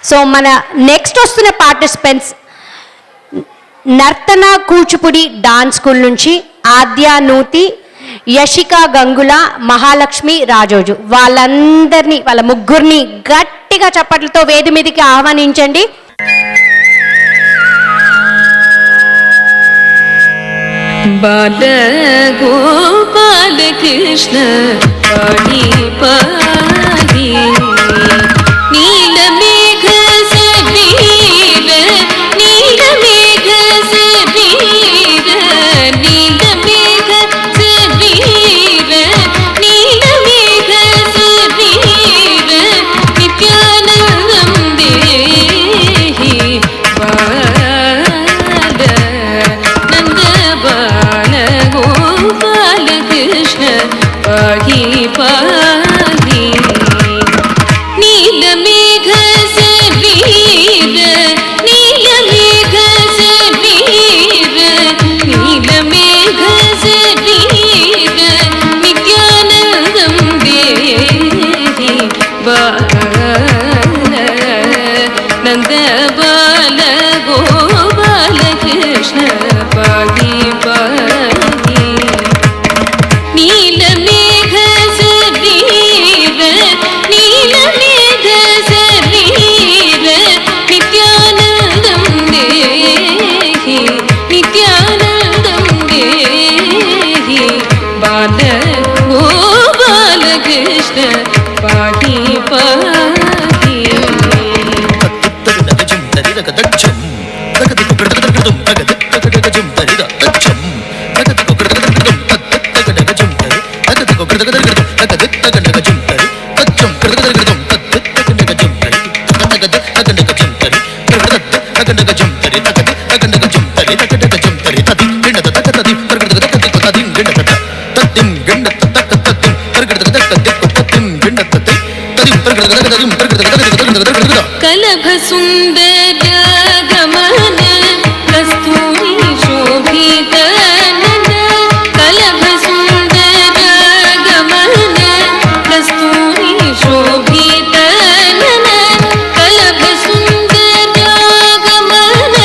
So మన next వస్తున్న participants నర్తన Kuchipudi dance school నుంచి ఆద్యానూతి, యశిక గంగుల, మహాలక్ష్మి రాజోజు, వాళ్ళందరినీ వాళ్ళ ముగ్గురిని గట్టిగా చప్పట్లతో వేది మీదకి ఆహ్వానించండి. బాల గోపాల కృష్ణ పాడి పాడి నీల మేఘ సబీర నీల మేఘ సబీర నీల మేఘ సబీర నీల మేఘ సబీర నిత్యానందం దేహి బాల గోపాల కృష్ణ పాహి పాహి నీల మేఘ సబీర నీల మేఘ సబీర నీల మేఘ సబీర నిత్యానందం దేహి బాల నంద బాల గోపాల కృష్ణ పాహి పాహి నీల మేఘ సబీర నీల మేఘ సబీర నిత్యానందం దేహి నిత్యానందం దేహి బాల గోపాల కృష్ణ పాహి పాహి కలభ సుందర గమన కస్తూరి శోభిత కలభ సుందర గమన కస్తూరి శోభిత కలభ సుందర గమన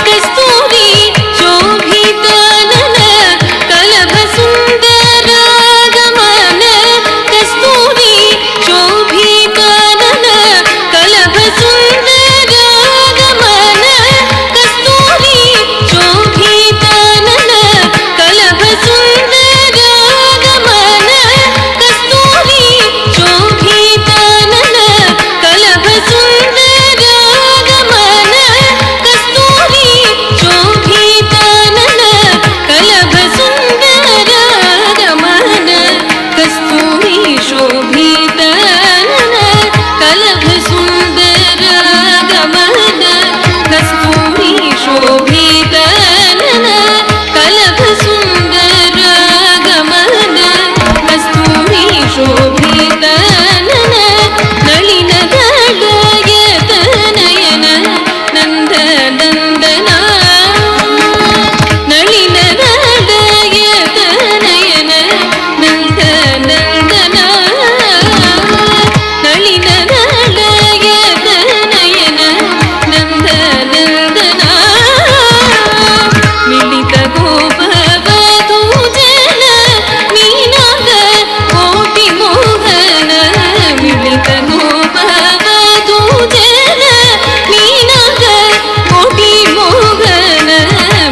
కస్తూరి శోభిత కలభ సుందర గమన కస్తూరి శోభిత కలభ సుందర గమన కస్తూరి శోభిత కలభ సుందర గమన కస్తూరి శోభిత కలభ సుందర గమన కస్తూరి శోభిత కలభ సుందర గమన కస్తూరి శోభిత కలభ సుందర గమన కస్తూరి శోభిత కలభ సుందర గమన కస్తూరి శోభిత నళిన దళయత నయన నంద నందన నళిన దళయత నయన నంద నందన నళిన దళయత నయన నంద నందన మిళిత గోపవధూ జన మీనాగ కోటి మోహన మిళిత గోపవధూ జన మీనాగ కోటి మోహన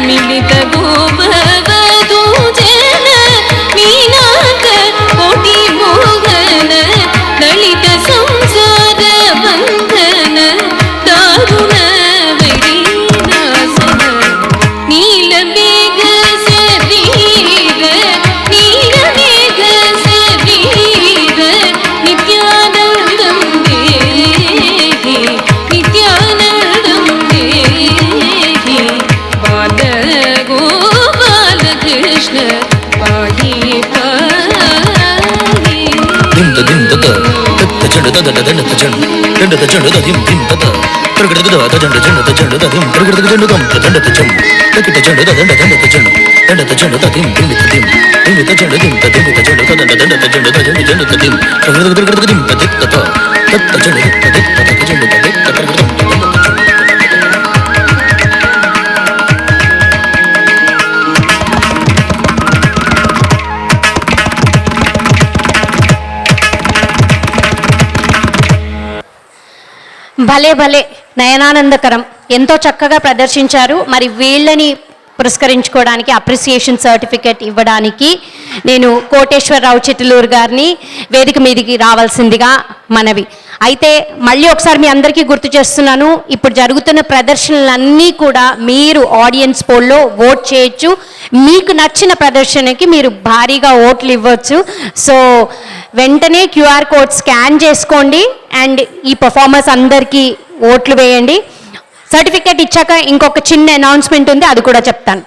మిళిత గోపవధూ జన మీనాగ కోటి మోహన దళిత సంసార బంధన దారుణ వైనాశన నీల మేఘ సబీర నీల మేఘ సబీర నిత్యానందం దేహి నిత్యానందం దేహి బాల గోపాల కృష్ణ పాహి పాహి దండ భలే భలే నయనానందకరం, ఎంతో చక్కగా ప్రదర్శించారు. మరి వీళ్ళని పురస్కరించుకోవడానికి అప్రిసియేషన్ సర్టిఫికెట్ ఇవ్వడానికి నేను కోటేశ్వరరావు చిట్టలూరు గారిని వేదిక మీదకి రావాల్సిందిగా మనవి. అయితే మళ్ళీ ఒకసారి మీ అందరికీ గుర్తు చేస్తున్నాను, ఇప్పుడు జరుగుతున్న ప్రదర్శనలన్నీ కూడా మీరు ఆడియన్స్ పోల్లో ఓట్ చేయొచ్చు. మీకు నచ్చిన ప్రదర్శనకి మీరు భారీగా ఓట్లు ఇవ్వచ్చు. సో వెంటనే QR కోడ్ స్కాన్ చేసుకోండి అండ్ ఈ పర్ఫార్మర్స్ అందరికీ ఓట్లు వేయండి. సర్టిఫికేట్ ఇచ్చాక ఇంకొక చిన్న అనౌన్స్మెంట్ ఉంది, అది కూడా చెప్తాను.